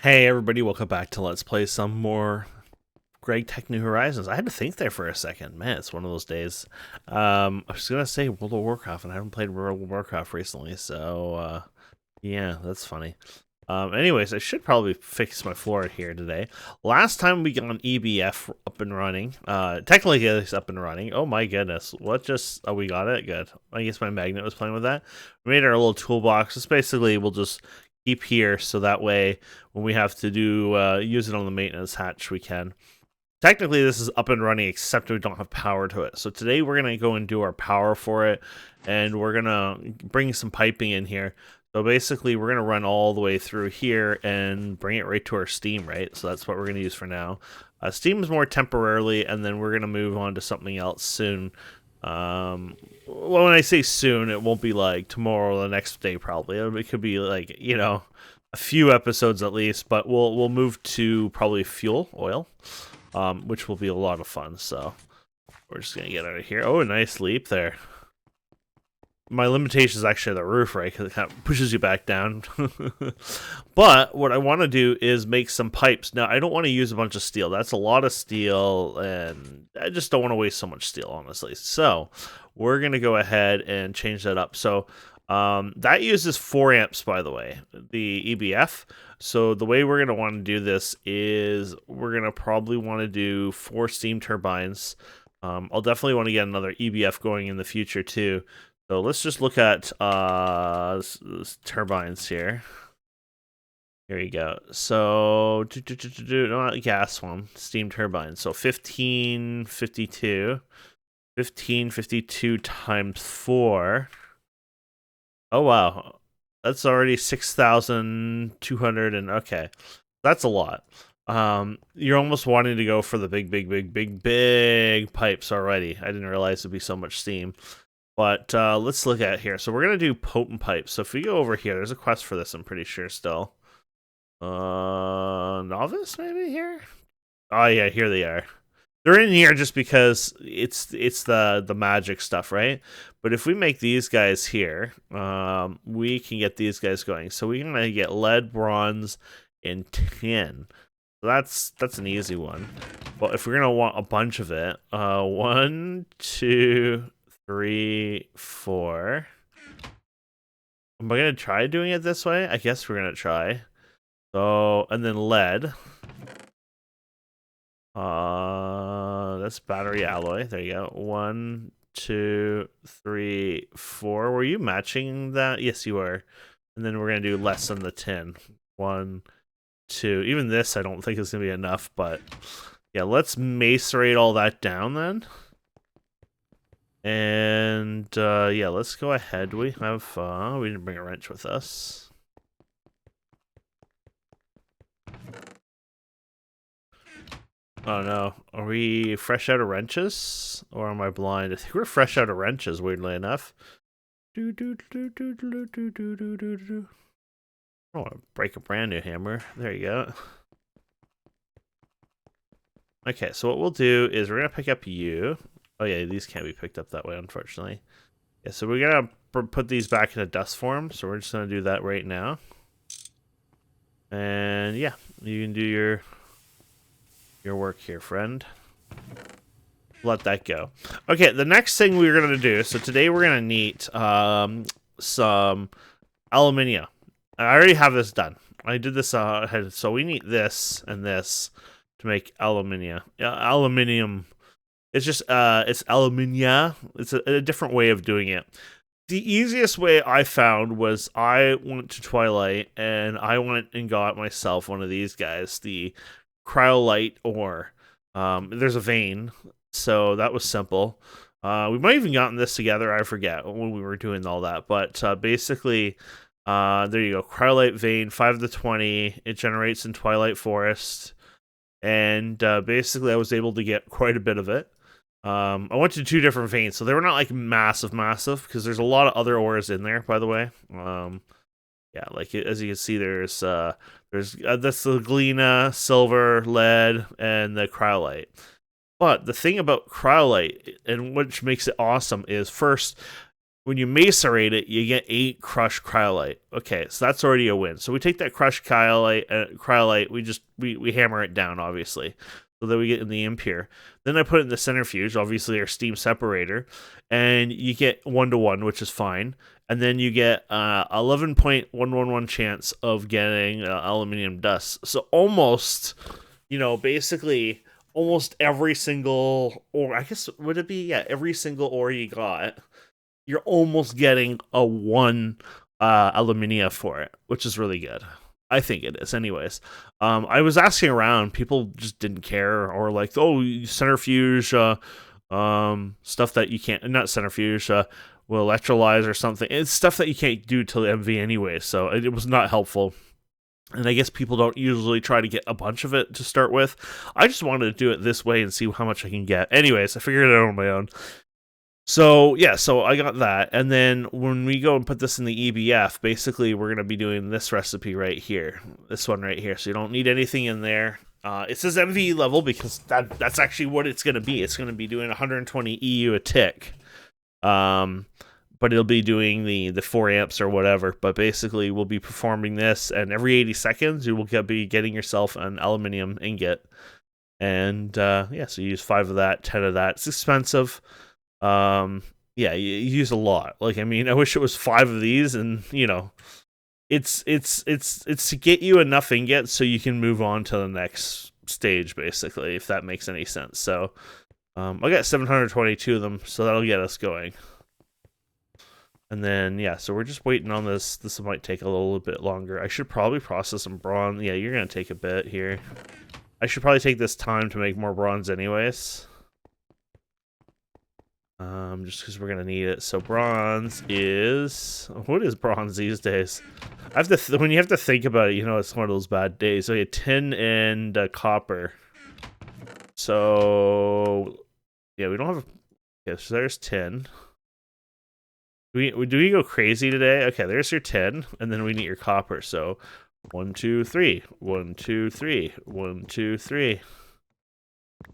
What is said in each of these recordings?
Hey everybody, welcome back to Let's Play some more Greg Tech New Horizons. I had to think there for a second. Man, it's one of those days. I was gonna say World of Warcraft, and I haven't played World of Warcraft recently, so yeah, that's funny. Anyways, I should probably fix my floor here today. Last time we got an EBF up and running. Technically it's up and running. Oh my goodness, what just? Oh, we got it. Good. I guess my magnet was playing with that. We made our little toolbox. It's basically we'll just keep here so that way when we have to do use it on the maintenance hatch we can. Technically this is up and running except we don't have power to it, so today we're gonna go and do our power for it, and we're gonna bring some piping in here. So basically we're gonna run all the way through here and bring it right to our steam, right? So that's what we're gonna use for now. Steam is more temporarily, and then we're gonna move on to something else soon. Well, when I say soon, it won't be like tomorrow or the next day probably. It could be like, you know, a few episodes at least, but we'll move to probably fuel oil, which will be a lot of fun. So we're just gonna get out of here. Oh, a nice leap there. My limitation is actually the roof, right? Because it kind of pushes you back down. But what I want to do is make some pipes. Now, I don't want to use a bunch of steel. That's a lot of steel, and I just don't want to waste so much steel, honestly. So we're going to go ahead and change that up. So that uses 4 amps, by the way, the EBF. So the way we're going to want to do this is we're going to probably want to do 4 steam turbines. I'll definitely want to get another EBF going in the future, too. So let's just look at turbines here. Here you go. So, not gas one, steam turbine. So 1552. 1552 times 4. Oh, wow. That's already 6,200 and okay. That's a lot. You're almost wanting to go for the big pipes already. I didn't realize it'd be so much steam. But let's look at here. So we're going to do potent pipes. So if we go over here, there's a quest for this, I'm pretty sure still. Novice maybe here? Oh yeah, here they are. They're in here just because it's the magic stuff, right? But if we make these guys here, we can get these guys going. So we can get lead, bronze, and tin. So that's an easy one. But if we're gonna want a bunch of it, 1, 2, 3, 4. Am I gonna try doing it this way? I guess we're gonna try. So, and then lead. That's battery alloy. There you go. 1, 2, 3, 4. Were you matching that? Yes, you were. And then we're gonna do less than the tin. 1, 2. Even this, I don't think is gonna be enough. But yeah, let's macerate all that down then. And yeah, let's go ahead. We have we didn't bring a wrench with us. Oh no, are we fresh out of wrenches, or am I blind? I think we're fresh out of wrenches. Weirdly enough. I want to break a brand new hammer. There you go. Okay, so what we'll do is we're gonna pick up you. Oh yeah, these can't be picked up that way, unfortunately. Yeah, so we're gonna put these back in a dust form. So we're just gonna do that right now. And yeah, you can do your work here, friend. Let that go. Okay, the next thing we're gonna do. So today we're gonna need some aluminium. I already have this done. I did this ahead. So we need this and this to make aluminium. Aluminium. It's just it's aluminium. It's a different way of doing it. The easiest way I found was I went to Twilight and I went and got myself one of these guys, the cryolite ore. There's a vein, so that was simple. We might have even gotten this together. I forget when we were doing all that, but basically, there you go. Cryolite vein, 5 to 20. It generates in Twilight Forest, and basically, I was able to get quite a bit of it. I went to 2 different veins, so they were not like massive, because there's a lot of other ores in there, by the way. Yeah, like as you can see, there's that's the galena, silver, lead, and the cryolite. But the thing about cryolite, and which makes it awesome, is first When you macerate it, you get 8 crushed cryolite. Okay, so that's already a win. So we take that crushed cryolite, we hammer it down, obviously, so that we get in the impure. Then I put it in the centrifuge, obviously our steam separator, and you get 1-to-1, which is fine. And then you get 11.111 chance of getting aluminium dust. So almost, basically almost every single, or I guess would it be, yeah, every single ore you got, you're almost getting a 1 aluminium for it, which is really good. I think it is, anyways. I was asking around, people just didn't care, or like, oh, centrifuge, stuff that you can't, not centrifuge, will electrolyze or something. It's stuff that you can't do till MV anyway, so it was not helpful. And I guess people don't usually try to get a bunch of it to start with. I just wanted to do it this way and see how much I can get. Anyways, I figured it out on my own. So, yeah, so I got that. And then when we go and put this in the EBF, basically we're going to be doing this recipe right here. This one right here. So you don't need anything in there. It says MV level because that's actually what it's going to be. It's going to be doing 120 EU a tick. But it'll be doing the 4 amps or whatever. But basically we'll be performing this, and every 80 seconds you will be getting yourself an aluminium ingot. And, yeah, so you use 5 of that, 10 of that. It's expensive. Yeah, you use a lot. Like, I mean, I wish it was 5 of these, and it's to get you enough ingots so you can move on to the next stage, basically, if that makes any sense. So, I got 722 of them, so that'll get us going. And then, yeah, so we're just waiting on this. This might take a little bit longer. I should probably process some bronze. Yeah, you're gonna take a bit here. I should probably take this time to make more bronze, anyways. Just because we're gonna need it. So bronze is, what is bronze these days? I have to when you have to think about it, it's one of those bad days. So tin and copper. So yeah, we don't have. Okay, so there's tin. Do we go crazy today? Okay, there's your tin, and then we need your copper. So 1, 2, 3, 1, 2, 3, 1, 2, 3,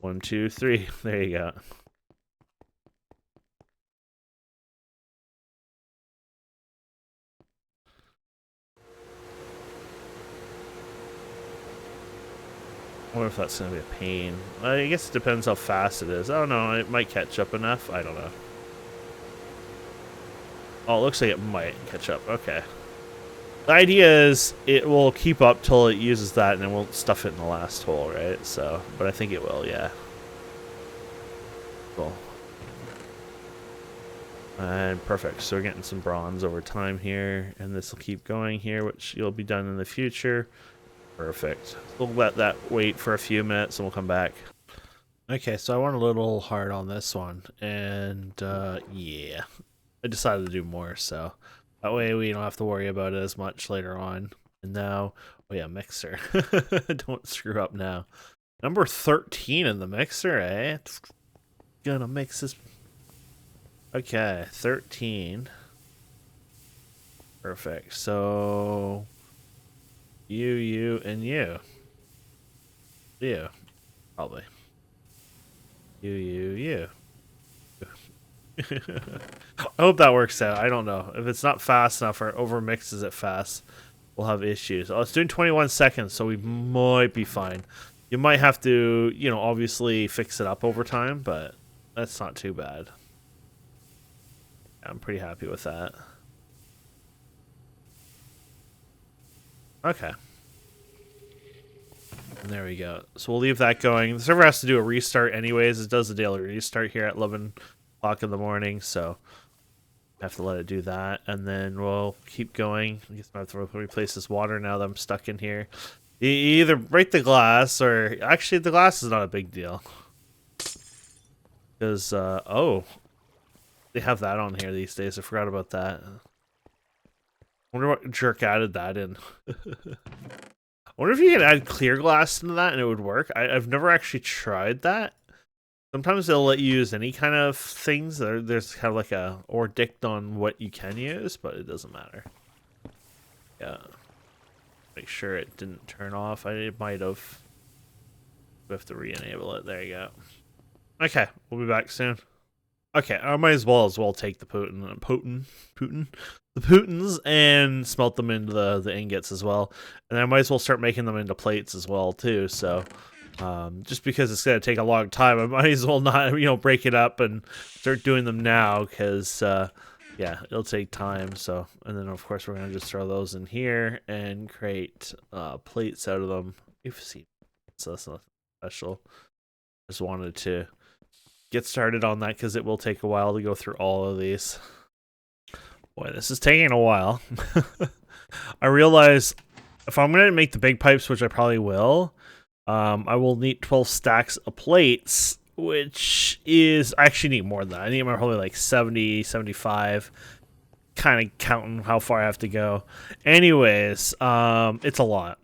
1, 2, 3. There you go. I wonder if that's going to be a pain. I guess it depends how fast it is. I don't know. It might catch up enough. I don't know. Oh, it looks like it might catch up. Okay. The idea is it will keep up till it uses that, and then we'll stuff it in the last hole, right? So, but I think it will, yeah. Cool. And perfect. So we're getting some bronze over time here, and this will keep going here, which you'll be done in the future. Perfect. We'll let that wait for a few minutes and we'll come back. Okay, so I went a little hard on this one, and yeah, I decided to do more, so that way we don't have to worry about it as much later on. And now, oh yeah, mixer. Don't screw up now. Number 13 in the mixer, eh? Gonna mix this. Okay, 13. Perfect. So you, and you. You. Probably. You. I hope that works out. I don't know. If it's not fast enough or overmixes it fast, we'll have issues. Oh, it's doing 21 seconds, so we might be fine. You might have to, obviously fix it up over time, but that's not too bad. I'm pretty happy with that. Okay. And there we go. So we'll leave that going. The server has to do a restart anyways. It does a daily restart here at 11 o'clock in the morning, so I have to let it do that. And then we'll keep going. I guess I have to replace this water now that I'm stuck in here. You either break the glass, or actually the glass is not a big deal. Because, oh, they have that on here these days. I forgot about that. I wonder what jerk added that in. I wonder if you could add clear glass into that and it would work. I've never actually tried that. Sometimes they'll let you use any kind of things. There's kind of like a ordict on what you can use, but it doesn't matter. Yeah. Make sure it didn't turn off. It might have. We have to re-enable it. There you go. Okay, we'll be back soon. Okay, I might as well take the the Putins and smelt them into the ingots as well, and I might as well start making them into plates as well too. So, just because it's gonna take a long time, I might as well not break it up and start doing them now because yeah, it'll take time. So, and then of course we're gonna just throw those in here and create plates out of them. You've seen, so that's nothing special. Just wanted to get started on that because it will take a while to go through all of these. Boy, this is taking a while. I realize if I'm going to make the big pipes, which I probably will, I will need 12 stacks of plates, which is, I actually need more than that. I need probably like 70, 75, kind of counting how far I have to go. Anyways, it's a lot.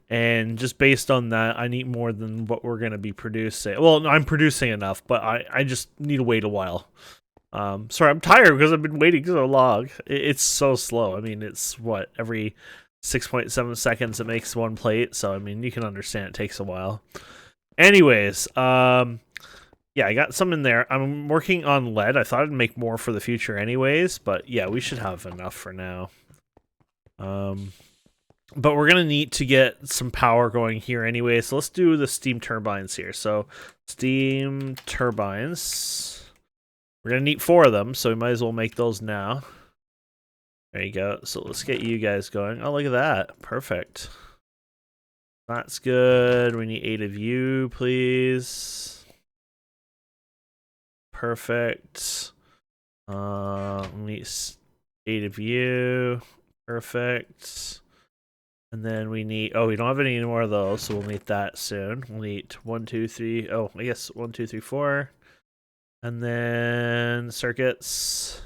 And just based on that, I need more than what we're going to be producing. Well, I'm producing enough, but I just need to wait a while. Sorry, I'm tired because I've been waiting so long. It's so slow. I mean, it's what, every 6.7 seconds it makes one plate. So, I mean, you can understand it takes a while. Anyways, yeah, I got some in there. I'm working on lead. I thought I'd make more for the future anyways, but yeah, we should have enough for now. But we're going to need to get some power going here anyway, so let's do the steam turbines here. So, steam turbines. We're going to need 4 of them, so we might as well make those now. There you go. So let's get you guys going. Oh, look at that. Perfect. That's good. We need 8 of you, please. Perfect. We need 8 of you. Perfect. And then we need, oh, we don't have any more of those, so we'll need that soon. We'll need 1, 2, 3, oh, I guess 1, 2, 3, 4. And then circuits.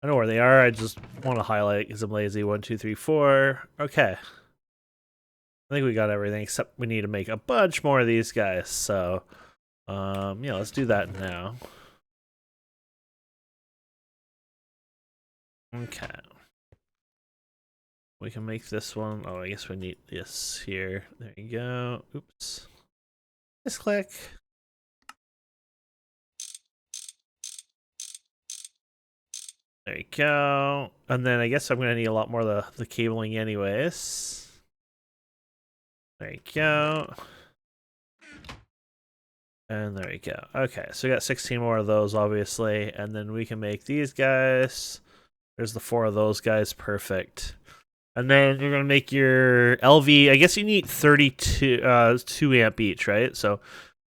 I know where they are, I just want to highlight because I'm lazy. 1, 2, 3, 4. Okay. I think we got everything, except we need to make a bunch more of these guys, so, yeah, let's do that now. Okay. We can make this one. Oh, I guess we need this here. There you go. Oops. Just click. There you go. And then I guess I'm going to need a lot more of the cabling anyways. There you go. And there you go. Okay, so we got 16 more of those, obviously. And then we can make these guys. There's the 4 of those guys. Perfect. And then you're going to make your LV. I guess you need 32 2 amp each, right? So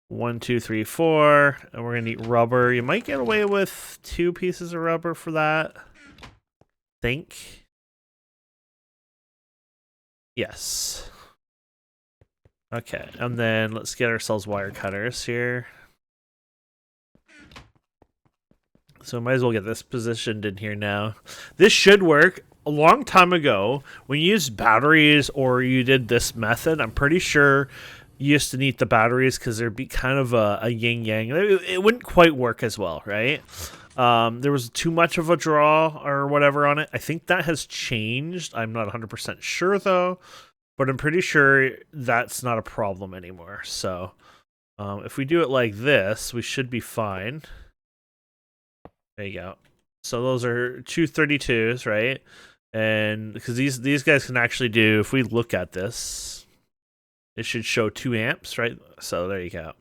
1, 2, 3, 4. And we're going to need rubber. You might get away with 2 pieces of rubber for that. Think. Yes. Okay, and then let's get ourselves wire cutters here. So might as well get this positioned in here now. This should work. A long time ago, when you used batteries or you did this method, I'm pretty sure you used to need the batteries because there'd be kind of a yin-yang. It wouldn't quite work as well, right? There was too much of a draw or whatever on it. I think that has changed. I'm not 100% sure, though. But I'm pretty sure that's not a problem anymore. So if we do it like this, we should be fine. There you go. So those are 2 32s, right? And because these guys can actually do, if we look at this, it should show 2 amps, right? So there you go.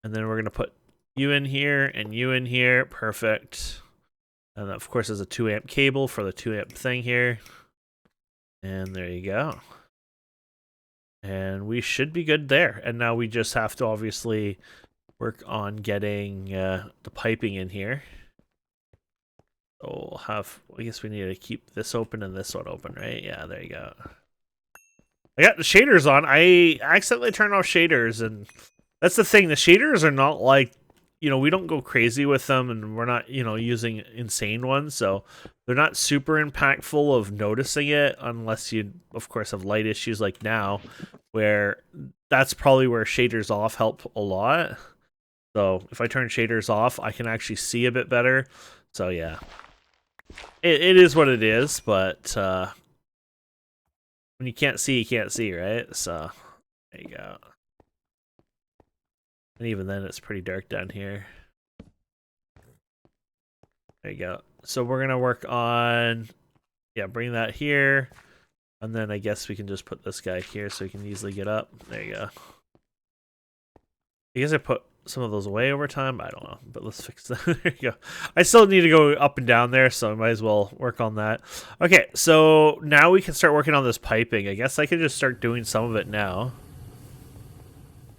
And then we're going to put you in here and you in here. Perfect. And of course, there's a 2 amp cable for the 2 amp thing here. And there you go. And we should be good there. And now we just have to obviously work on getting the piping in here. So we'll have, I guess we need to keep this open and this one open, right? Yeah, there you go. I got the shaders on. I accidentally turned off shaders, and that's the thing. The shaders are not like, we don't go crazy with them, and we're not, using insane ones. So they're not super impactful of noticing it unless you, of course, have light issues like now, where that's probably where shaders off help a lot. So if I turn shaders off, I can actually see a bit better. So yeah, it is what it is, but when you can't see, right? So there you go. And even then, it's pretty dark down here. There you go. So we're gonna work on, yeah, bring that here, and then I guess we can just put this guy here so he can easily get up. There you go. I guess I put some of those away over time. I don't know, but let's fix that. There you go. I still need to go up and down there, so I might as well work on that. Okay, so now we can start working on this piping. I guess I could just start doing some of it now.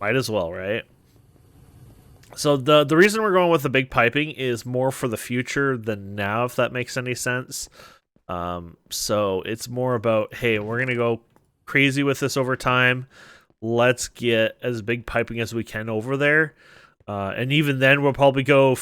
Might as well, right? So the reason we're going with the big piping is more for the future than now, if that makes any sense. So it's more about, hey, we're gonna go crazy with this over time. Let's get as big piping as we can over there. And even then, we'll probably go.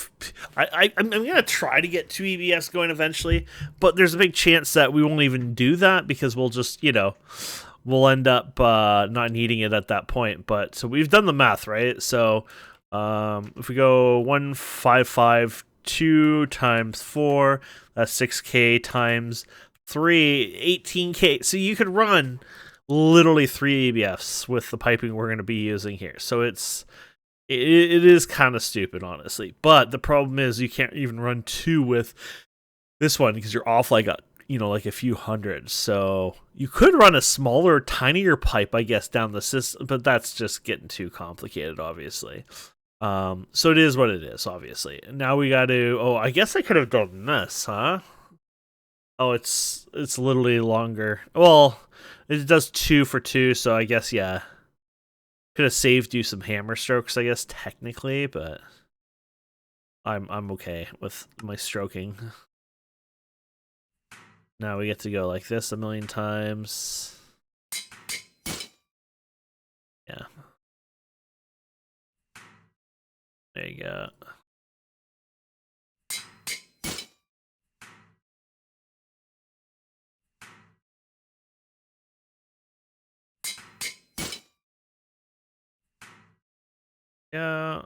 I'm gonna try to get 2 EBS going eventually, but there's a big chance that we won't even do that because we'll just, we'll end up not needing it at that point. But so we've done the math, right? So if we go 1552 times 4, that's 6K times 3, 18K. So you could run literally 3 ABFs with the piping we're going to be using here. So it is kind of stupid, honestly. But the problem is you can't even run 2 with this one because you're off like a few hundred. So you could run a smaller, tinier pipe, I guess, down the system, but that's just getting too complicated, obviously. So it is what it is, obviously. Now we got to. Oh, I guess I could have done this, huh? Oh, it's literally longer. Well, it does 2 for 2, so I guess, yeah. Could have saved you some hammer strokes, I guess, technically, but I'm okay with my stroking. Now we get to go like this a million times. Yeah. There you go. Yeah.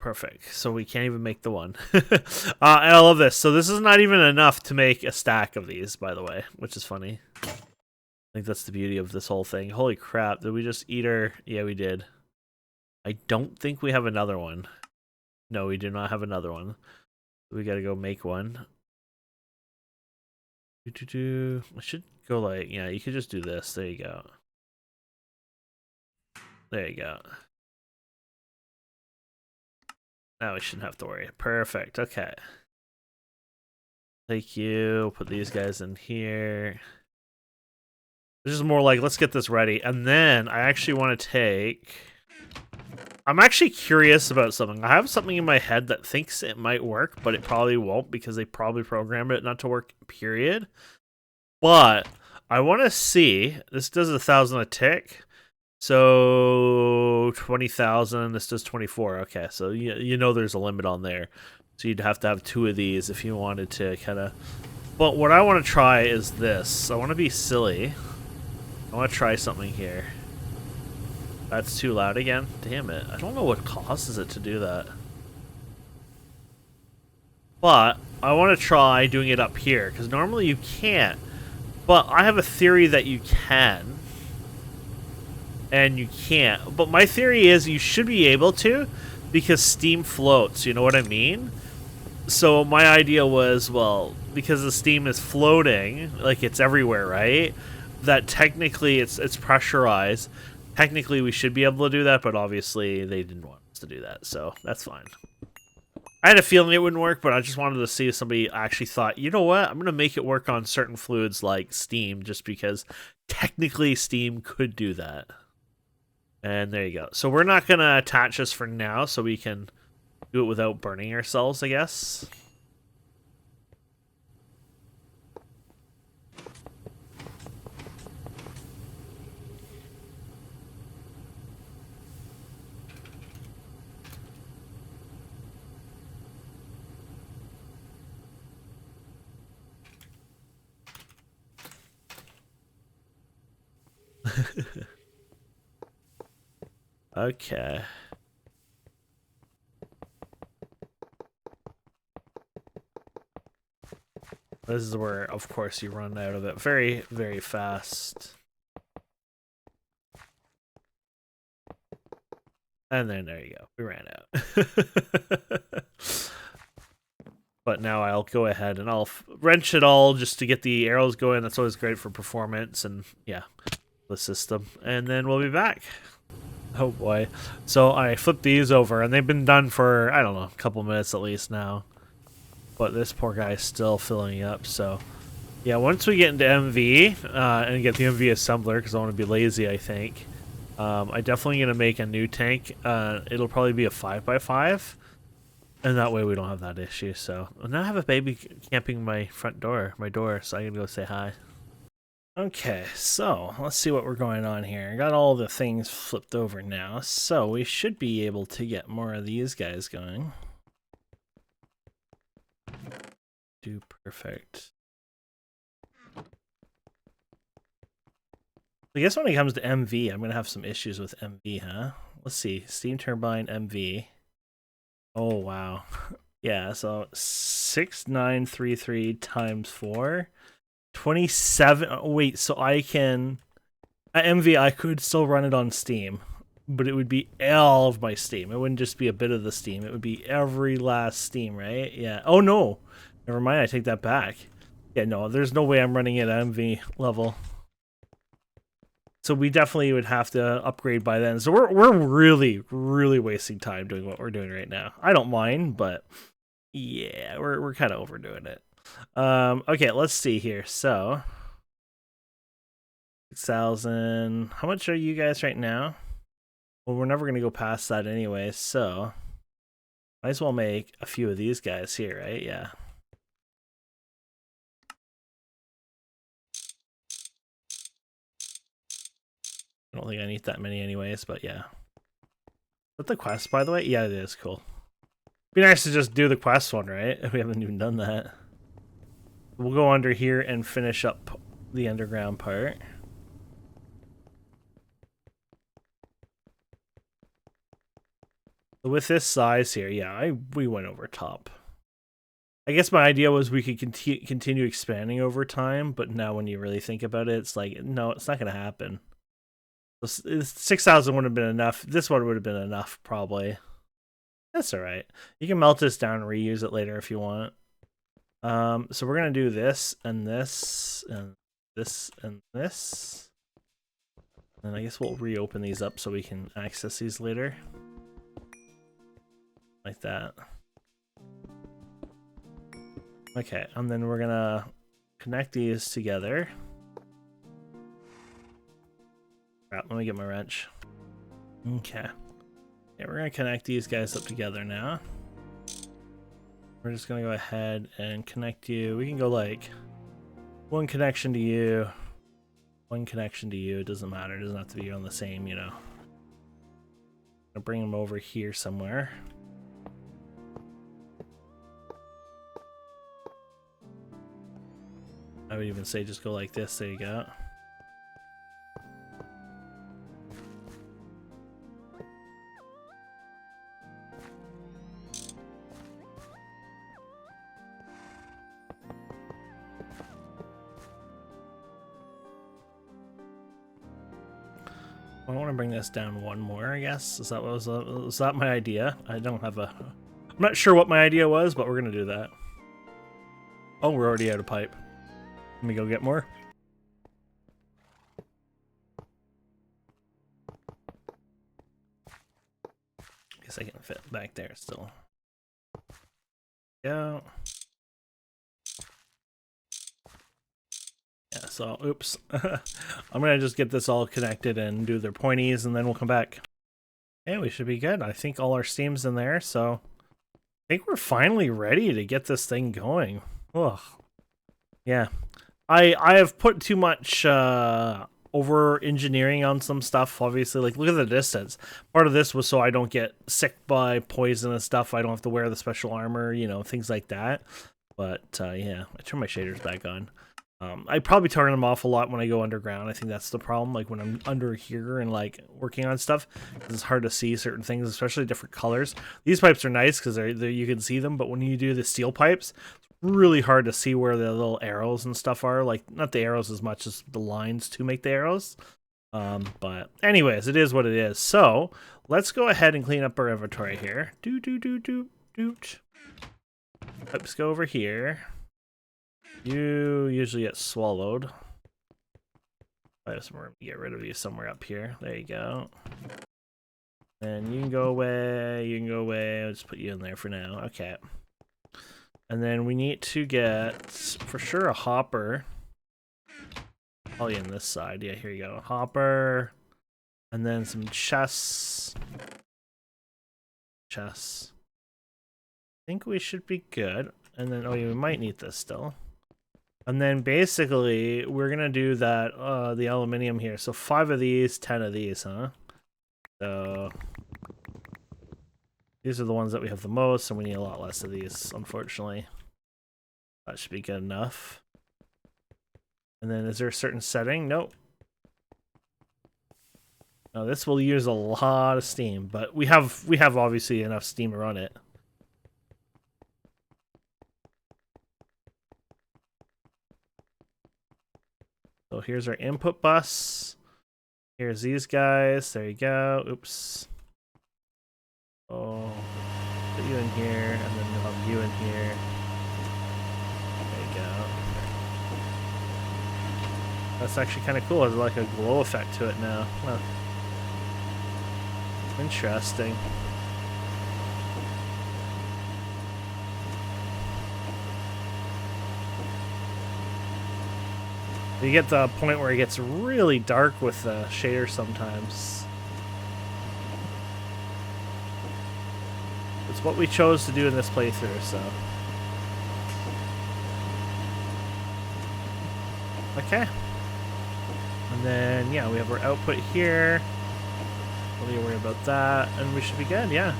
Perfect. So we can't even make the one. And I love this. So this is not even enough to make a stack of these, by the way, which is funny. I think that's the beauty of this whole thing. Holy crap. Did we just eat her? Yeah, we did. I don't think we have another one. No, we do not have another one. We gotta go make one. I should go like, yeah, you could just do this. There you go. There you go. Now we shouldn't have to worry. Perfect. Okay. Thank you. Put these guys in here. This is more like, let's get this ready. And then I actually want to take... I'm actually curious about something. I have something in my head that thinks it might work, but it probably won't because they probably programmed it not to work, period. But I want to see... This does 1,000 a tick. So 20,000. This does 24. Okay, so you know there's a limit on there. So you'd have to have 2 of these if you wanted to kind of... But what I want to try is this. I want to be silly. I want to try something here. That's too loud again. Damn it. I don't know what causes it to do that. But I want to try doing it up here, because normally you can't. But I have a theory that you can. And you can't. But my theory is you should be able to, because steam floats, you know what I mean? So my idea was, well, because the steam is floating, like it's everywhere, right? That technically it's pressurized. Technically we should be able to do that, but obviously they didn't want us to do that, so that's fine. I had a feeling it wouldn't work, but I just wanted to see if somebody actually thought, you know what, I'm going to make it work on certain fluids like steam, just because technically steam could do that. And there you go. So we're not going to attach this for now, so we can do it without burning ourselves, I guess. Okay. This is where, of course, you run out of it very, very fast. And then there you go. We ran out. But now I'll go ahead and I'll wrench it all just to get the arrows going. That's always great for performance and yeah, the system. And then we'll be back. Oh boy. So I flipped these over and they've been done for, I don't know, a couple minutes at least now. But this poor guy is still filling up. So yeah, once we get into MV and get the MV assembler, because I want to be lazy, I think. I'm definitely going to make a new tank. It'll probably be a 5x5. And that way we don't have that issue. So now I have a baby camping my door, so I can go say hi. Okay, so let's see what we're going on here. I got all the things flipped over now, so we should be able to get more of these guys going. Do perfect. I guess when it comes to MV, I'm going to have some issues with MV, huh? Let's see. Steam turbine MV. Oh, wow. Yeah, so 6933 times 4. 27. Oh, wait, so I can... At MV, I could still run it on Steam, but it would be all of my Steam. It wouldn't just be a bit of the Steam. It would be every last Steam, right? Yeah. Oh, no. Never mind, I take that back. Yeah, no, there's no way I'm running it at MV level. So we definitely would have to upgrade by then. So we're really, really wasting time doing what we're doing right now. I don't mind, but yeah, we're kind of overdoing it. Okay, let's see here. So 6,000. How much are you guys right now? Well, we're never gonna go past that anyway. So might as well make a few of these guys here, right? Yeah. I don't think I need that many anyways, but yeah. Is that the quest, by the way? Yeah, it is. Cool. Be nice to just do the quest one, right? We haven't even done that. We'll go under here and finish up the underground part. With this size here, yeah, we went over top. I guess my idea was we could continue expanding over time, but now when you really think about it, it's like, no, it's not going to happen. 6,000 would have been enough. This one would have been enough, probably. That's all right. You can melt this down and reuse it later if you want. So we're going to do this, and this, and this, and this. And I guess we'll reopen these up so we can access these later. Like that. Okay, and then we're going to connect these together. Crap, let me get my wrench. Okay. Yeah, we're going to connect these guys up together now. We're just going to go ahead and connect you. We can go like one connection to you, one connection to you. It doesn't matter. It doesn't have to be on the same, you know. I'll bring them over here somewhere. I would even say just go like this. There you go. I want to bring this down one more, I guess. Is that my idea? I don't have a... I'm not sure what my idea was, but we're going to do that. Oh, we're already out of pipe. Let me go get more. Guess I can fit back there still. Yeah. Yeah, so, oops. I'm going to just get this all connected and do their pointies, and then we'll come back. Okay, we should be good. I think all our steam's in there, so I think we're finally ready to get this thing going. Ugh. Yeah. I have put too much over engineering on some stuff, obviously. Like, look at the distance. Part of this was so I don't get sick by poison and stuff. I don't have to wear the special armor, you know, things like that. But, yeah, I turn my shaders back on. I probably turn them off a lot when I go underground. I think that's the problem. Like when I'm under here and like working on stuff, it's hard to see certain things, especially different colors. These pipes are nice because you can see them, but when you do the steel pipes, it's really hard to see where the little arrows and stuff are. Like not the arrows as much as the lines to make the arrows. But anyways, it is what it is. So let's go ahead and clean up our inventory here. Let's go over here. You usually get swallowed. I have some room to get rid of you somewhere up here. There you go. And you can go away. You can go away. I'll just put you in there for now. Okay. And then we need to get, for sure, a hopper. Probably in this side. Yeah, here you go. Hopper. And then some chests. Chests. I think we should be good. And then, oh yeah, we might need this still. And then basically, we're going to do that, the aluminium here. So 5 of these, 10 of these, huh? So these are the ones that we have the most, and we need a lot less of these, unfortunately. That should be good enough. And then is there a certain setting? Nope. Now this will use a lot of steam, but we have obviously enough steam to run it. So here's our input bus. Here's these guys. There you go. Oops. Oh, put you in here, and then we'll have you in here. There you go. That's actually kind of cool. There's like a glow effect to it now. Well, interesting. You get the point where it gets really dark with the shader sometimes. It's what we chose to do in this playthrough, so. Okay. And then, yeah, we have our output here. Don't need to worry about that, and we should be good, yeah.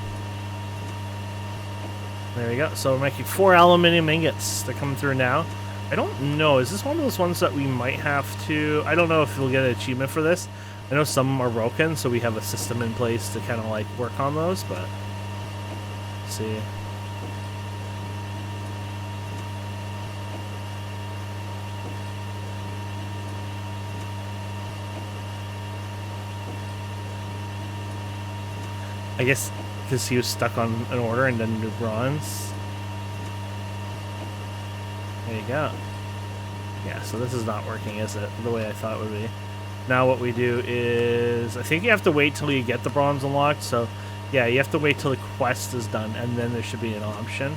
There we go. So we're making 4 aluminium ingots. They're coming through now. I don't know. Is this one of those ones that we might have to... I don't know if we'll get an achievement for this. I know some are broken, so we have a system in place to kind of like work on those, but... Let's see. I guess because he was stuck on an order and didn't do bronze. There you go. Yeah, so this is not working, is it? The way I thought it would be. Now what we do is... I think you have to wait till you get the bronze unlocked, so... Yeah, you have to wait till the quest is done, and then there should be an option.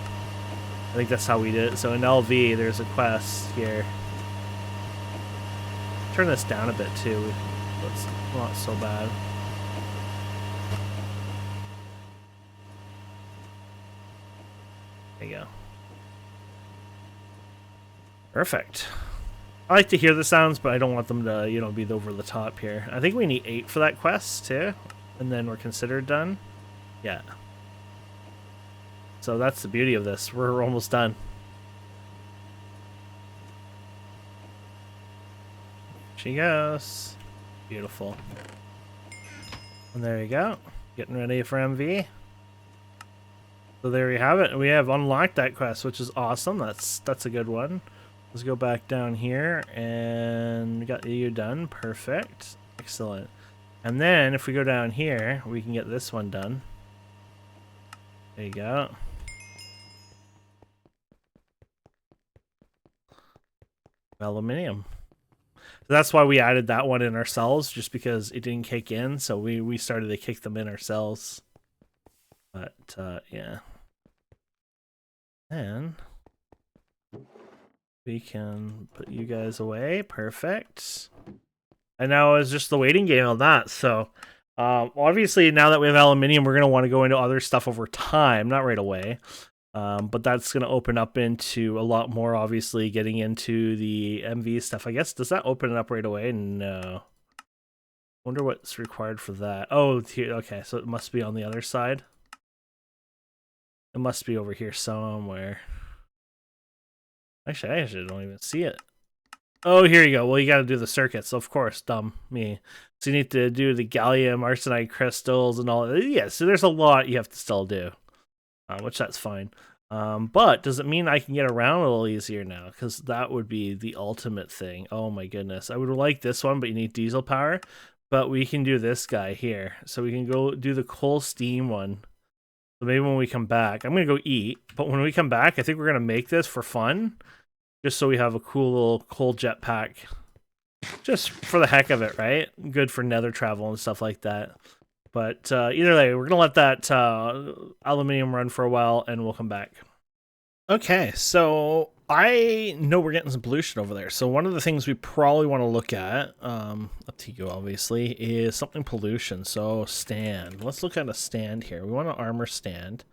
I think that's how we did it. So in LV, there's a quest here. Turn this down a bit, too. It's not so bad. There you go. Perfect. I like to hear the sounds, but I don't want them to, you know, be over the top here. I think we need 8 for that quest, too. And then we're considered done. Yeah. So that's the beauty of this. We're almost done. She goes. Beautiful. And there you go. Getting ready for MV. So there we have it. We have unlocked that quest, which is awesome. That's a good one. Let's go back down here, and we got you done. Perfect. Excellent. And then if we go down here, we can get this one done. There you go. Aluminium. So that's why we added that one in ourselves, just because it didn't kick in. So we started to kick them in ourselves. But yeah. And we can put you guys away. Perfect. And now it's just the waiting game on that. So obviously now that we have aluminium, we're going to want to go into other stuff over time, not right away. But that's going to open up into a lot more, obviously, getting into the MV stuff. I guess, does that open it up right away? No. Wonder what's required for that. Oh, here, okay, so it must be on the other side. It must be over here somewhere. Actually, I actually don't even see it. Oh, here you go. Well, you got to do the circuits, of course. Dumb me. So you need to do the gallium, arsenide crystals, and all. Yeah, so there's a lot you have to still do, which that's fine. But does it mean I can get around a little easier now? Because that would be the ultimate thing. Oh my goodness. I would like this one, but you need diesel power. but we can do this guy here. So we can go do the coal steam one. So maybe when we come back, I'm going to go eat. But when we come back, I think we're going to make this for fun. Just so we have a cool little coal jetpack. Just for the heck of it, right? Good for nether travel and stuff like that. But either way, we're going to let that aluminium run for a while and we'll come back. Okay, so I know we're getting some pollution over there. So one of the things we probably want to look at, up to you obviously, is something pollution. So stand. Let's look at a stand here. We want an armor stand.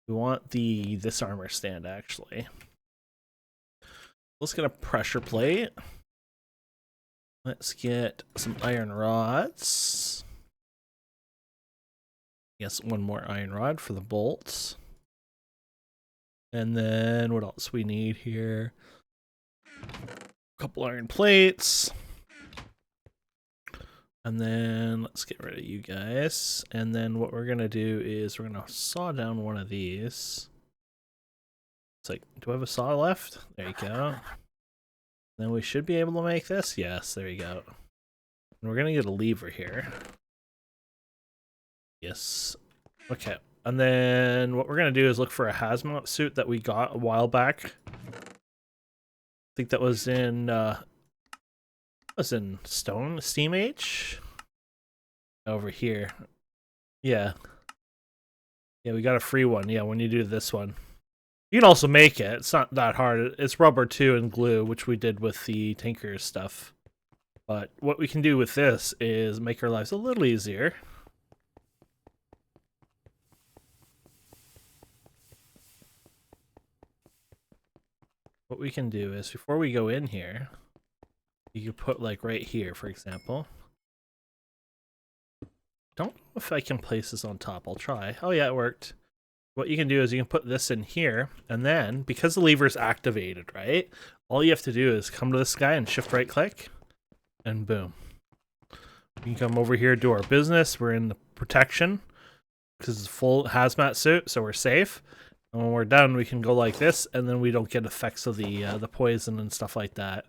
We want this armor stand actually. Let's get a pressure plate. Let's get some iron rods. Yes, one more iron rod for the bolts. And then what else we need here? A couple iron plates. And then let's get rid of you guys. And then what we're going to do is we're going to saw down one of these. It's like, do I have a saw left? There you go. Then we should be able to make this. Yes, there you go. And we're going to get a lever here. Yes. Okay. And then what we're going to do is look for a hazmat suit that we got a while back. I think that was in Steam H? Over here. Yeah. Yeah, we got a free one. Yeah, when you do this one. You can also make it. It's not that hard. It's rubber too and glue, which we did with the Tinker's stuff. But what we can do with this is make our lives a little easier. What we can do is, before we go in here, you can put like right here, for example. Don't know if I can place this on top. I'll try. Oh yeah, it worked. What you can do is you can put this in here, and then, because the lever is activated, right? All you have to do is come to this guy and shift right click, and boom. We can come over here, do our business. We're in the protection, because it's full hazmat suit, so we're safe. And when we're done, we can go like this, and then we don't get effects of the poison and stuff like that.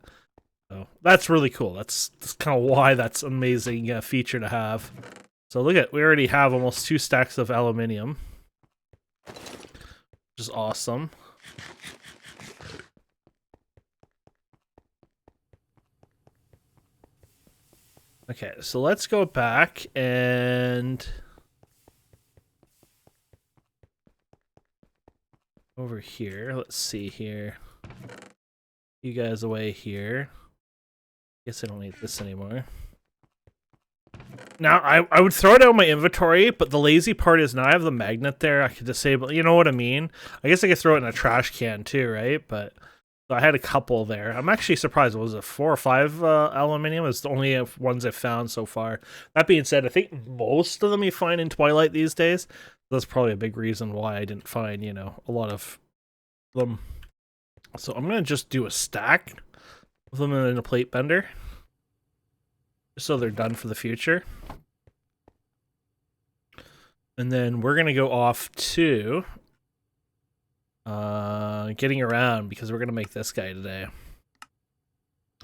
So that's really cool. That's kind of why that's an amazing feature to have. So look at, we already have almost 2 stacks of aluminium, which is awesome. Okay, so let's go back and over here. Let's see here. You guys away here. Guess I don't need this anymore. Now, I would throw it out of my inventory, but the lazy part is now I have the magnet there. I could disable, you know what I mean? I guess I could throw it in a trash can too, right? But so I had a couple there. I'm actually surprised. Was it 4 or 5 aluminium? It's the only ones I've found so far. That being said, I think most of them you find in Twilight these days. That's probably a big reason why I didn't find, you know, a lot of them. So I'm going to just do a stack of them in a plate bender, so they're done for the future. And then we're going to go off to getting around, because we're going to make this guy today.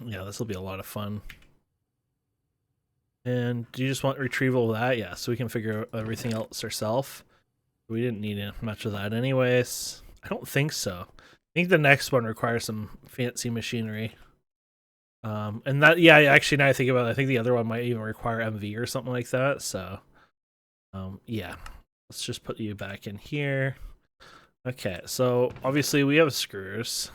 Yeah, this will be a lot of fun. And do you just want retrieval of that? Yeah, so we can figure out everything else ourselves. We didn't need much of that anyways. I don't think so. I think the next one requires some fancy machinery. And that, yeah, actually, now I think about it, I think the other one might even require MV or something like that. So, yeah, let's just put you back in here. Okay, so obviously we have screws.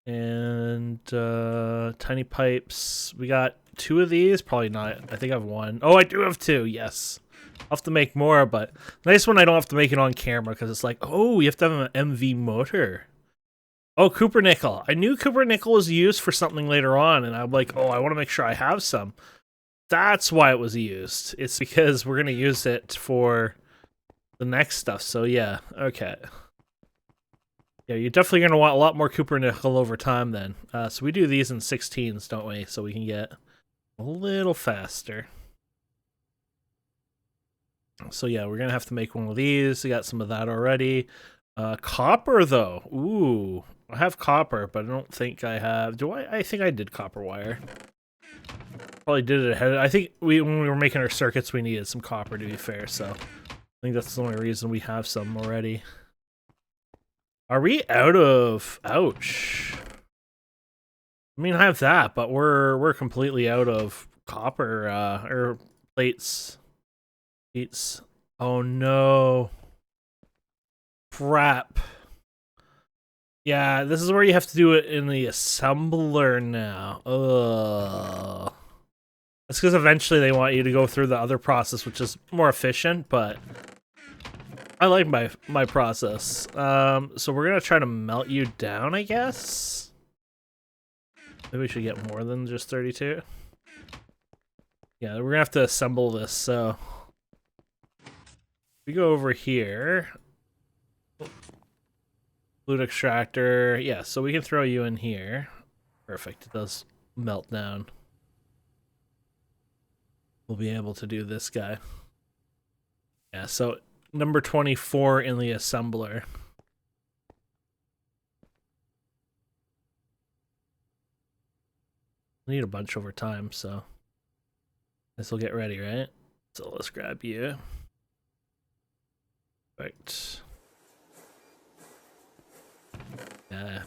And tiny pipes. We got 2 of these. Probably not. I think I have 1. Oh, I do have 2. Yes. I'll have to make more, but nice one I don't have to make it on camera, because it's like, oh, you have to have an MV motor. Oh, Cooper nickel. I knew Cooper nickel was used for something later on, and I'm like, oh, I want to make sure I have some. That's why it was used. It's because we're going to use it for the next stuff. So yeah, okay. Yeah, you're definitely going to want a lot more Cooper nickel over time then. So we do these in 16s, don't we? So we can get a little faster. So yeah, we're going to have to make one of these. We got some of that already. Copper, though. Ooh, I have copper, but I don't think I have... Do I? I think I did copper wire. probably did it ahead. I think when we were making our circuits, we needed some copper, to be fair, so I think that's the only reason we have some already. Are we out of... Ouch. I mean, I have that, but we're completely out of copper, or plates. Plates. Oh no. Crap. Yeah, this is where you have to do it in the assembler now. Ugh. That's because eventually they want you to go through the other process, which is more efficient, but I like my process. So we're gonna try to melt you down, I guess. Maybe we should get more than just 32. Yeah, we're gonna have to assemble this, so we go over here. Flute extractor, yeah, so we can throw you in here. Perfect, it does melt down. We'll be able to do this guy. Yeah, so number 24 in the assembler. I need a bunch over time, so this will get ready, right? So let's grab you. Right. Yeah.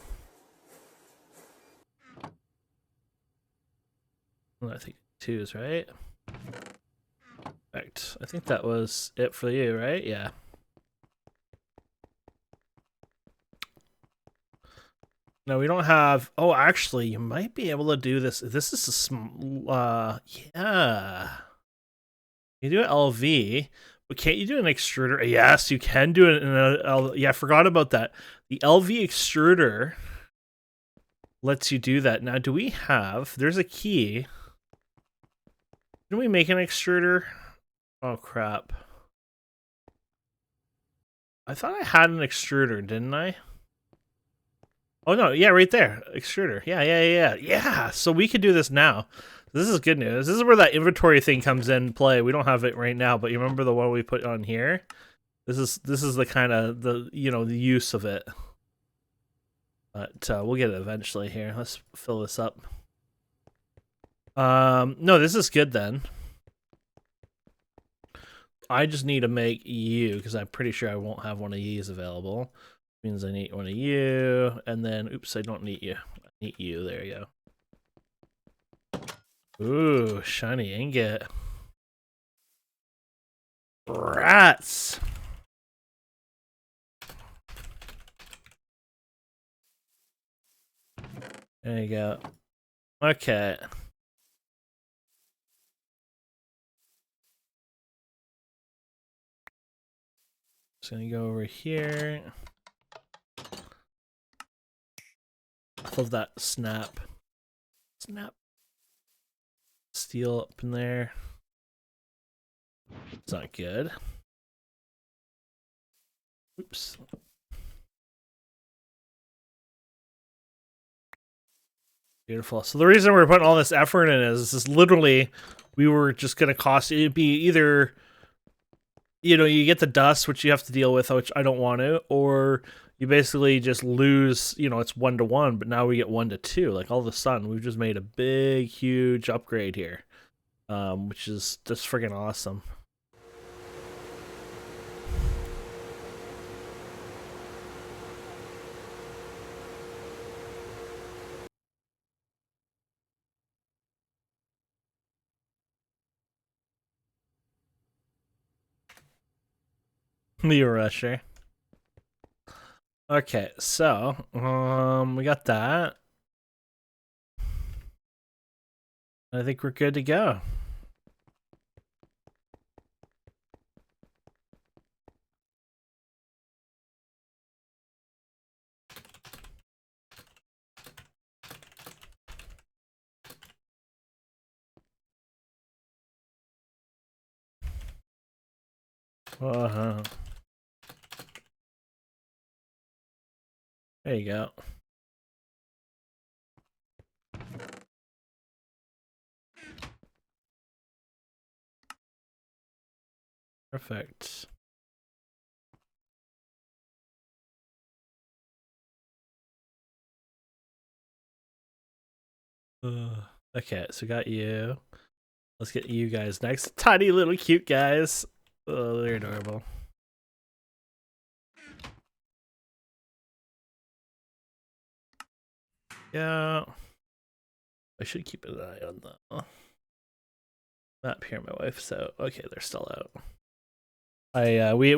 Well, I think 2s, right? Perfect. I think that was it for you, right? Yeah. No, we don't have... Oh, actually, you might be able to do this. This is a yeah. You do an LV, but can't you do an extruder? Yes, you can do it in a... Yeah, I forgot about that. The LV extruder lets you do that. Now, do we have... There's a key. Didn't we make an extruder? Oh, crap. I thought I had an extruder, didn't I? Oh, no. Yeah, right there. Extruder. Yeah. So we could do this now. This is good news. This is where that inventory thing comes in play. We don't have it right now, but you remember the one we put on here? This is the kind of the use of it. But we'll get it eventually here. Let's fill this up. No, this is good then. I just need to make you, because I'm pretty sure I won't have one of these available. Means I need one of you, and then, oops, I don't need you. I need you, there you go. Ooh, shiny ingot. Rats! There you go. Okay. Just gonna go over here. I love that snap. Snap. Steel up in there. It's not good. Oops. Beautiful. So the reason we're putting all this effort in is literally we were just gonna cost it'd be either you get the dust, which you have to deal with, which I don't want to, or you basically just lose, it's 1-to-1, but now we get 1-to-2. Like all of a sudden, we've just made a big, huge upgrade here, which is just friggin' awesome. The rusher. Okay, so we got that. I think we're good to go. There you go. Perfect. Okay, so got you. Let's get you guys next. Tiny little cute guys. Oh, they're adorable. Yeah. I should keep an eye on the map here. My wife's out. Okay, they're still out. We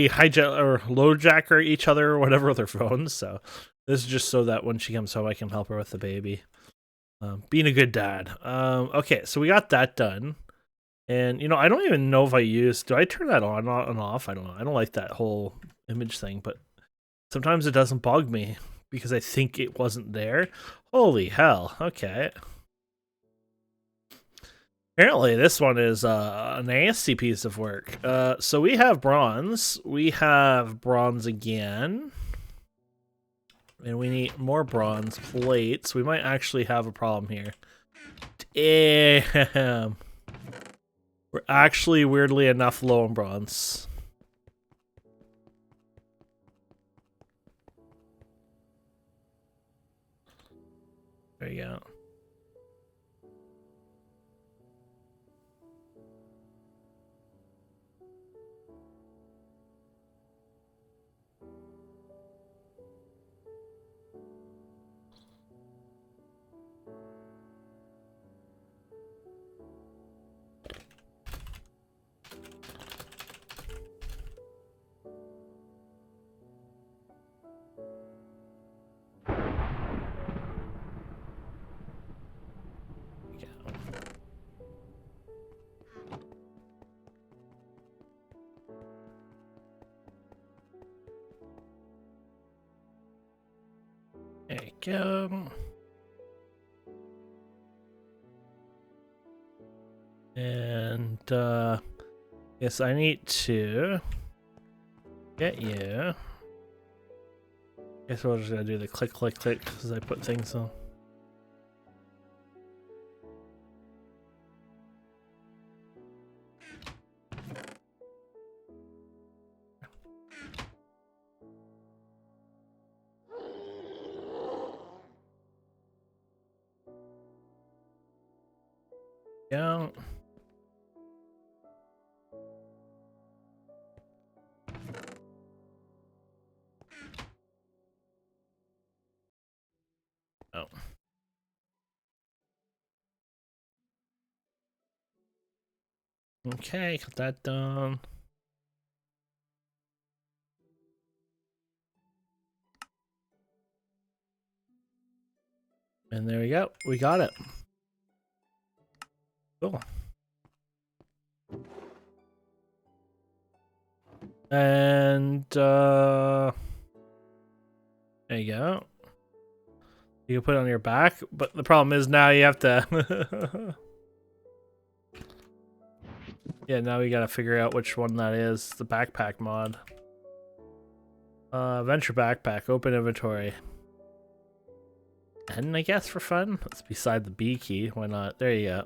hijack or loadjacker each other or whatever with our phones. So this is just so that when she comes home, I can help her with the baby. Being a good dad. Okay, so we got that done. And, you know, I don't even know if do I turn that on and off? I don't know. I don't like that whole image thing, but sometimes it doesn't bug me because I think it wasn't there. Holy hell. Okay. Apparently this one is a nasty piece of work. So we have bronze. We have bronze again. And we need more bronze plates. We might actually have a problem here. Damn. We're actually, weirdly enough, low on bronze. There you go. There you go. And yes, I need to get you. Guess we're just gonna do the click, click, click as I put things on. Yeah. Oh. Okay, got that done. And there we go. We got it. Cool. And there you go. You can put it on your back, but the problem is now you have to yeah, now we gotta figure out which one that is. The backpack mod. Venture backpack, open inventory. And I guess for fun. That's beside the B key. Why not? There you go.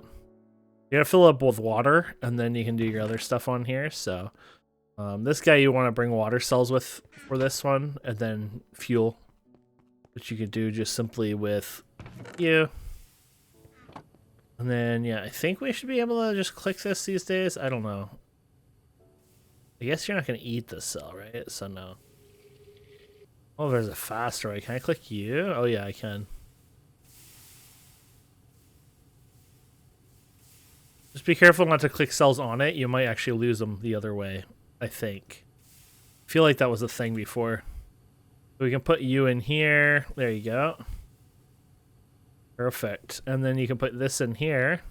You gotta fill up with water, and then you can do your other stuff on here. So, this guy you want to bring water cells with for this one, and then fuel, which you could do just simply with you. And then, yeah, I think we should be able to just click this these days. I don't know. I guess you're not gonna eat this cell, right? So no. Oh, there's a faster way. Can I click you? Oh yeah, I can. Just be careful not to click cells on it. You might actually lose them the other way, I think. I feel like that was a thing before. So we can put you in here. There you go. Perfect. And then you can put this in here.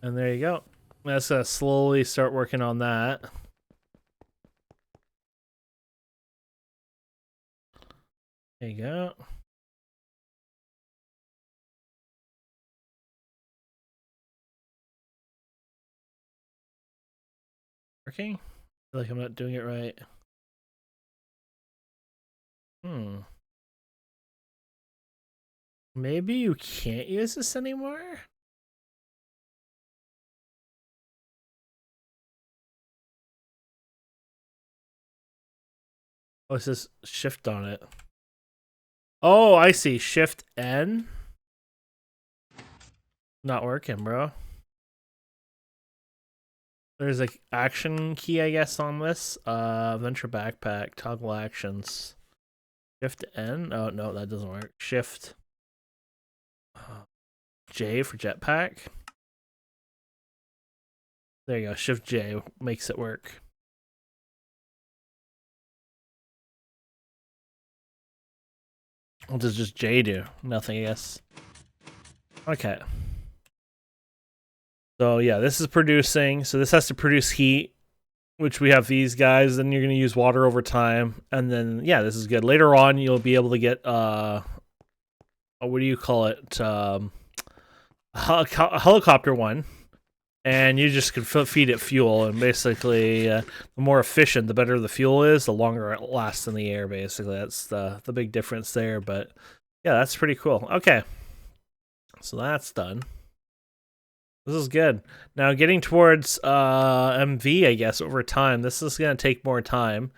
And there you go. Let's slowly start working on that. There you go. Working? I feel like I'm not doing it right. Maybe you can't use this anymore? Oh, it says shift on it. Oh, I see. Shift N. Not working, bro. There's a action key, I guess, on this. Venture backpack, toggle actions. Shift N? Oh, no, that doesn't work. Shift J for jetpack. There you go. Shift J makes it work. What does just J do? Nothing, I guess. Okay. So yeah, this is producing. So this has to produce heat, which we have these guys. Then you're going to use water over time. And then, yeah, this is good. Later on, you'll be able to get, what do you call it? A helicopter one. And you just can feed it fuel. And basically, the more efficient, the better the fuel is, the longer it lasts in the air, basically. That's the big difference there. But yeah, that's pretty cool. Okay. So that's done. This is good. Now getting towards MV, I guess, over time. This is going to take more time.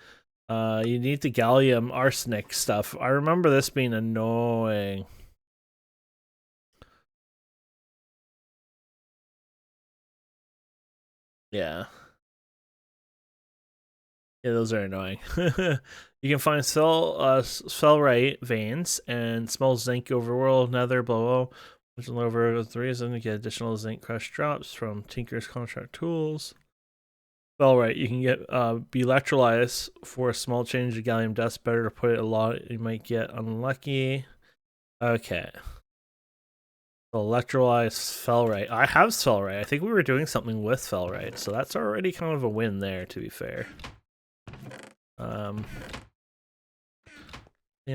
You need the gallium arsenic stuff. I remember this being annoying. Yeah. Yeah, those are annoying. You can find spellrite veins and small zinc overworld, nether, below. Which over the reason to get additional zinc crush drops from Tinker's Contract Tools. Spellrite, you can get be electrolyzed for a small change of gallium dust. Better to put it a lot. You might get unlucky. Okay. Electrolyzed spellrite. I have spellrite. I think we were doing something with spellrite, so that's already kind of a win there, to be fair. Clean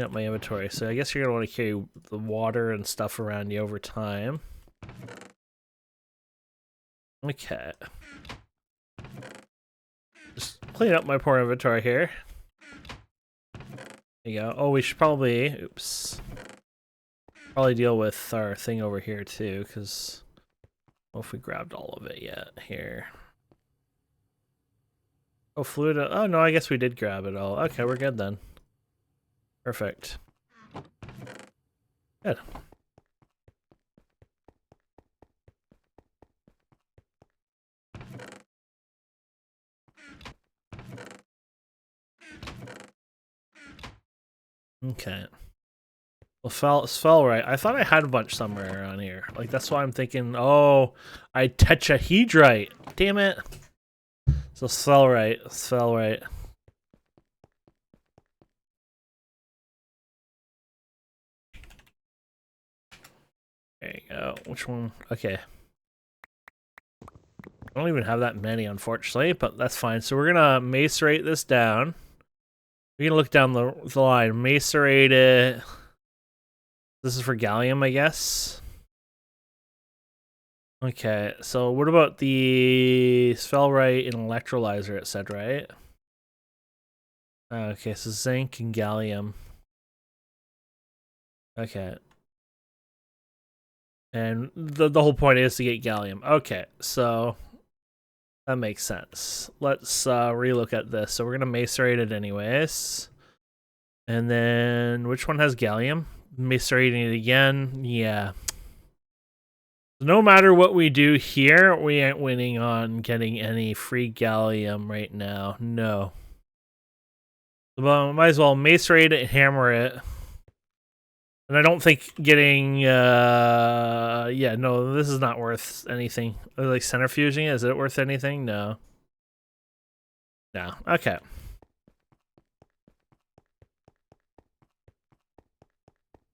up my inventory. So I guess you're gonna want to carry the water and stuff around you over time. Okay. Just clean up my poor inventory here. There you go. Oh, we should probably, oops. Probably deal with our thing over here too, because I don't know if we grabbed all of it yet here. Oh, fluid. Oh no, I guess we did grab it all. Okay, we're good then. Perfect. Good. Okay. Well, fell right. I thought I had a bunch somewhere around here. Like, that's why I'm thinking, oh, I tetrahedrite. Damn it. So fell right. Fell right. There you go. Which one? Okay. I don't even have that many, unfortunately, but that's fine. So we're gonna macerate this down. We're gonna look down the line. Macerate it. This is for gallium, I guess. Okay, so what about the spellrite and electrolyzer, it said, right? Okay, so zinc and gallium. Okay. And the whole point is to get gallium. Okay, so that makes sense. Let's relook at this. So we're gonna macerate it anyways. And then which one has gallium? Macerating it again. Yeah. No matter what we do here, we ain't winning on getting any free gallium right now. No. Well, might as well macerate it, hammer it. And I don't think getting, yeah, no, this is not worth anything. Like centrifuging, is it worth anything? No. No, okay.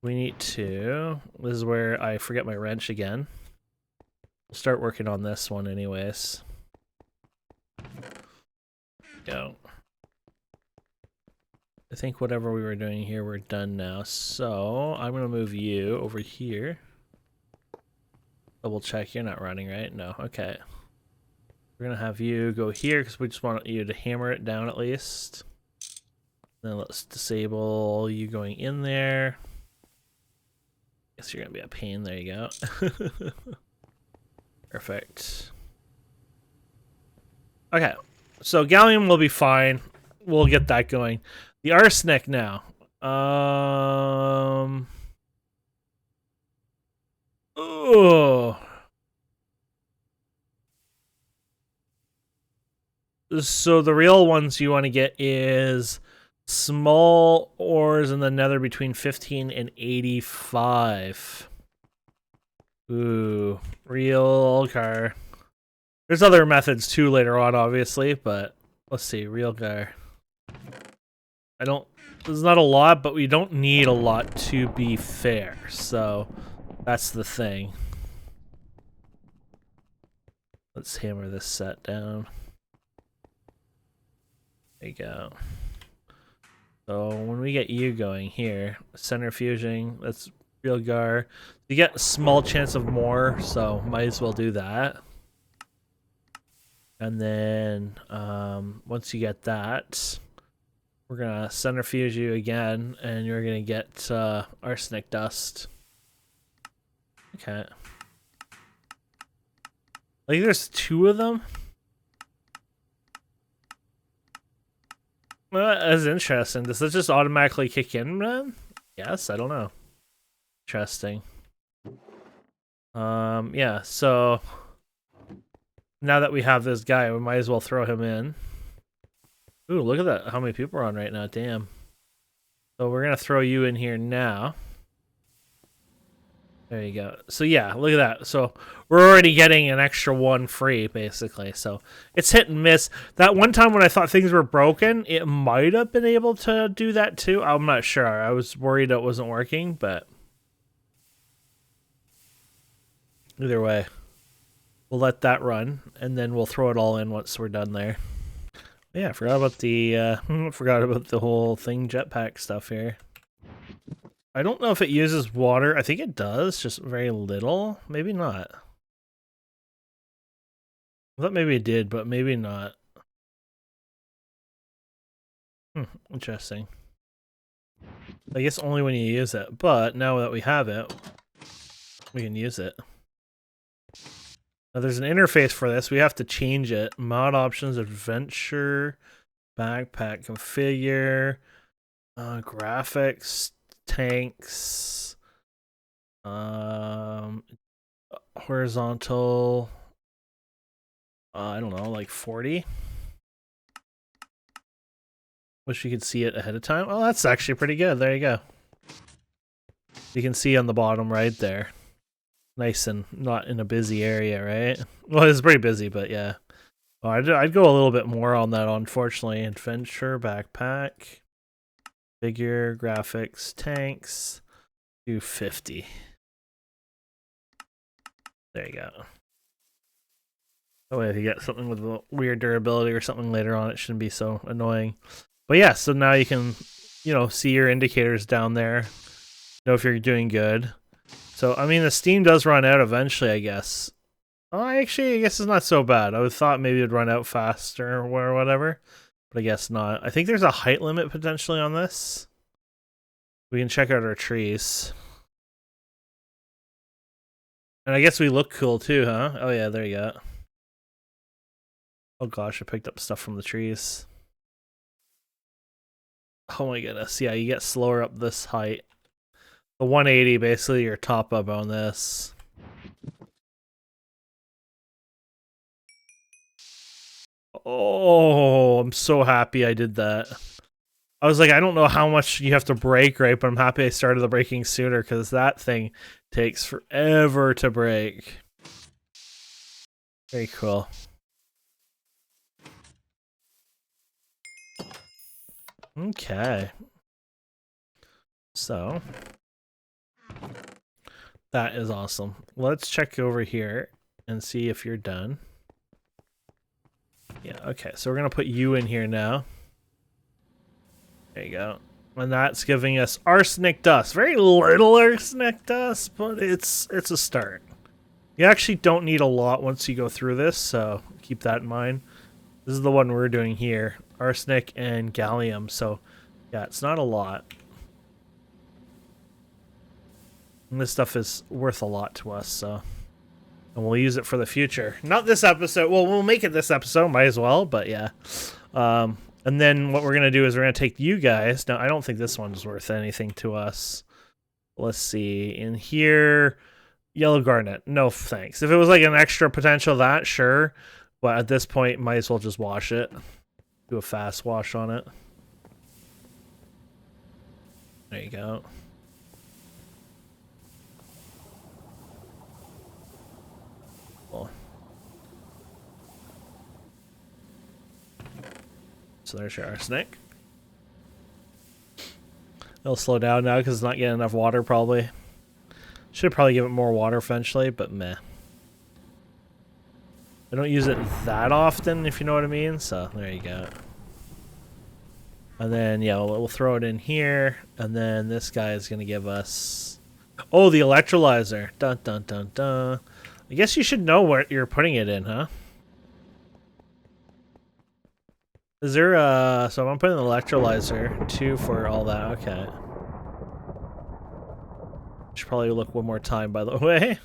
We need to, this is where I forget my wrench again. We'll start working on this one anyways. Go. I think whatever we were doing here, we're done now. So I'm gonna move you over here. Double check, you're not running, right? No, okay. We're gonna have you go here because we just want you to hammer it down at least. Then let's disable you going in there. Guess you're gonna be a pain, there you go. Perfect. Okay, so gallium will be fine. We'll get that going. The arsenic now. Oh. So the real ones you want to get is small ores in the nether between 15 and 85. Ooh, real car. There's other methods too later on, obviously, but let's see, real car. There's not a lot, but we don't need a lot to be fair, so that's the thing. Let's hammer this set down. There you go. So when we get you going here, centrifuging, that's real gar. You get a small chance of more, so might as well do that. And then once you get that, we're gonna centrifuge you again, and you're gonna get arsenic dust. Okay. Like there's 2 of them. Well, that's interesting. Does this just automatically kick in, man? Yes, I don't know. Interesting. Yeah, so now that we have this guy, we might as well throw him in. Ooh, look at that. How many people are on right now? Damn. So we're gonna throw you in here now. There you go. So yeah, look at that. So we're already getting an extra 1 free, basically. So it's hit and miss. That one time when I thought things were broken, it might have been able to do that too. I'm not sure. I was worried it wasn't working, but either way, we'll let that run, and then we'll throw it all in once we're done there. Yeah, I forgot about the whole thing jetpack stuff here. I don't know if it uses water. I think it does, just very little. Maybe not. I thought maybe it did, but maybe not. Interesting. I guess only when you use it, but now that we have it, we can use it. Now there's an interface for this. We have to change it. Mod options, adventure, backpack, configure, graphics, tanks, horizontal, I don't know, like 40. Wish you could see it ahead of time. Oh, that's actually pretty good. There you go. You can see on the bottom right there. Nice and not in a busy area, right? Well, it's pretty busy, but yeah. Oh, I'd go a little bit more on that, unfortunately. Adventure, backpack, figure, graphics, tanks, 250. There you go. That way if you get something with a weird durability or something later on, it shouldn't be so annoying. But yeah, so now you can, see your indicators down there. Know if you're doing good. So, I mean, the steam does run out eventually, I guess. Oh, actually, I guess it's not so bad. I would thought maybe it'd run out faster or whatever. But I guess not. I think there's a height limit potentially on this. We can check out our trees. And I guess we look cool too, huh? Oh yeah, there you go. Oh gosh, I picked up stuff from the trees. Oh my goodness, yeah, you get slower up this height. The 180, basically, your top up on this. Oh, I'm so happy I did that. I was like, I don't know how much you have to break, right? But I'm happy I started the breaking sooner, because that thing takes forever to break. Very cool. Okay. So, that is awesome. Let's check over here and see if you're done. Yeah, okay. So we're going to put you in here now. There you go. And that's giving us arsenic dust. Very little arsenic dust, but it's a start. You actually don't need a lot once you go through this, so keep that in mind. This is the one we're doing here. Arsenic and gallium. So, yeah, it's not a lot. And this stuff is worth a lot to us, so. And we'll use it for the future. Not this episode. Well, we'll make it this episode. Might as well, but yeah. And then what we're going to do is we're going to take you guys. Now, I don't think this one's worth anything to us. Let's see. In here, yellow garnet. No, thanks. If it was like an extra potential of that, sure. But at this point, might as well just wash it. Do a fast wash on it. There you go. Cool. So there's your arsenic. It'll slow down now because it's not getting enough water, probably. Should probably give it more water eventually, but meh. I don't use it that often, if you know what I mean, so there you go. And then, yeah, we'll throw it in here, and then this guy is going to give us... Oh, the electrolyzer. Dun, dun, dun, dun. I guess you should know what you're putting it in, huh? Is there so I'm putting an electrolyzer, 2 for all that, okay. Should probably look one more time, by the way.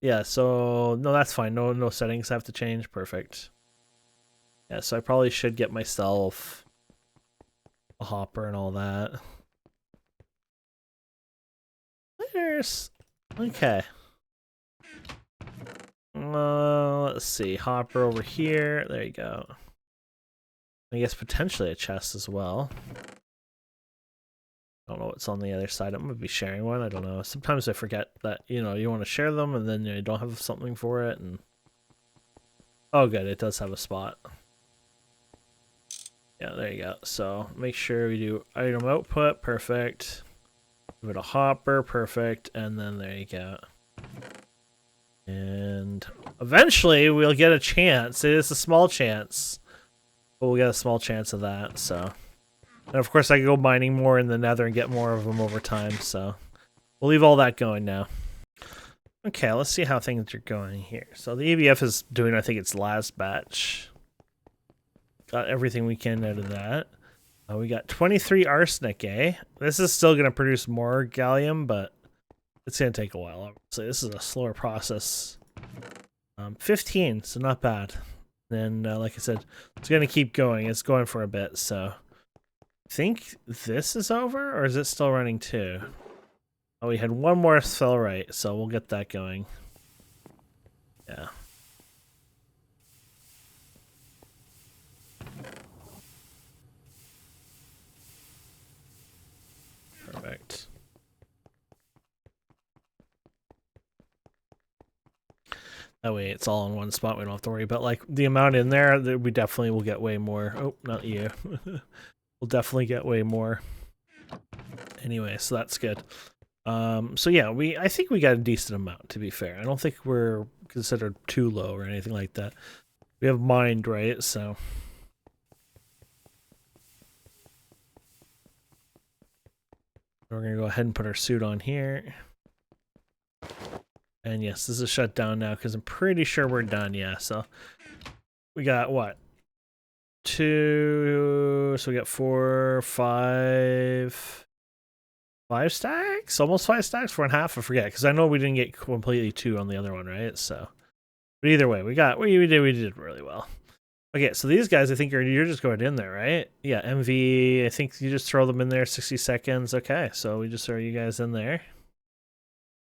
Yeah, so no, that's fine. No settings have to change. Perfect. Yeah, so I probably should get myself a hopper and all that. There's okay. Let's see, hopper over here. There you go. I guess potentially a chest as well. I don't know what's on the other side. I'm gonna be sharing one. I don't know. Sometimes I forget that, you know, you want to share them and then you don't have something for it. And oh, good, it does have a spot. Yeah, there you go. So make sure we do item output. Perfect. Give it a hopper. Perfect. And then there you go. And eventually we'll get a chance. It is a small chance, but we'll get a small chance of that. So. And of course I can go mining more in the nether and get more of them over time, so we'll leave all that going now. Okay, let's see how things are going here. So the EVF is doing, I think, its last batch. Got everything we can out of that. We got 23 arsenic, eh? This is still going to produce more gallium, but it's going to take a while, obviously. This is a slower process. 15, so not bad. Then, like I said, it's going to keep going. It's going for a bit, so... think this is over, or is it still running too? Oh, we had one more fill right, so we'll get that going. Yeah. Perfect. That way it's all in one spot, we don't have to worry about like the amount in there, we definitely will get way more. Oh, not you. We'll definitely get way more. Anyway, so that's good. So yeah, I think we got a decent amount, to be fair. I don't think we're considered too low or anything like that. We have mined, right? So we're gonna go ahead and put our suit on here. And yes, this is shut down now because I'm pretty sure we're done. Yeah, so we got what? 2, so we got 4, 5 stacks, almost 5 stacks, 4.5. I forget because I know we didn't get completely 2 on the other one, right? So, but either way, we did really well. Okay, so these guys, I think you're just going in there, right? Yeah, MV. I think you just throw them in there, 60 seconds. Okay, so we just throw you guys in there.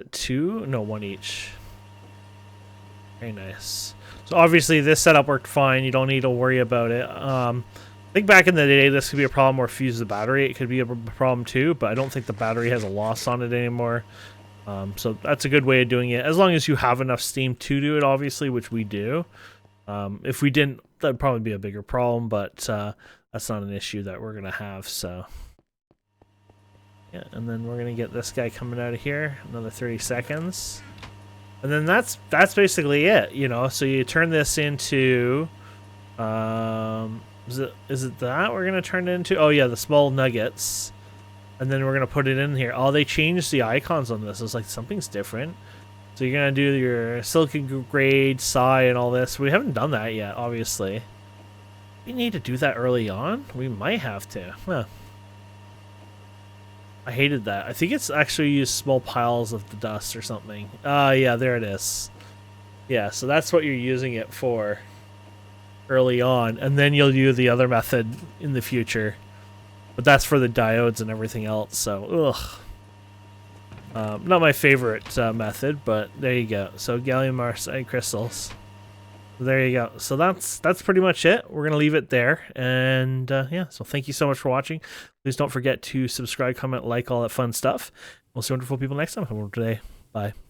2, no, 1 each. Very nice. So obviously this setup worked fine. You don't need to worry about it. I think back in the day this could be a problem where fuse the battery. It could be a problem too, but I don't think the battery has a loss on it anymore. So that's a good way of doing it. As long as you have enough steam to do it, obviously, which we do. If we didn't, that'd probably be a bigger problem, but that's not an issue that we're going to have. So yeah, and then we're going to get this guy coming out of here. Another 30 seconds. And then that's basically it, you know. So you turn this into, is it that we're gonna turn it into? Oh yeah, the small nuggets, and then we're gonna put it in here. Oh, they changed the icons on this. It's like something's different. So you're gonna do your silicon grade, psi, and all this. We haven't done that yet, obviously. We need to do that early on. We might have to. Huh. I hated that. I think it's actually used small piles of the dust or something. Yeah, there it is. Yeah, so that's what you're using it for early on, and then you'll use the other method in the future. But that's for the diodes and everything else, so ugh. Not my favorite method, but there you go. So gallium arsenide crystals. There you go. So that's pretty much it. We're gonna leave it there, and yeah. So thank you so much for watching. Please don't forget to subscribe, comment, like, all that fun stuff. We'll see wonderful people next time. Have a wonderful day. Bye.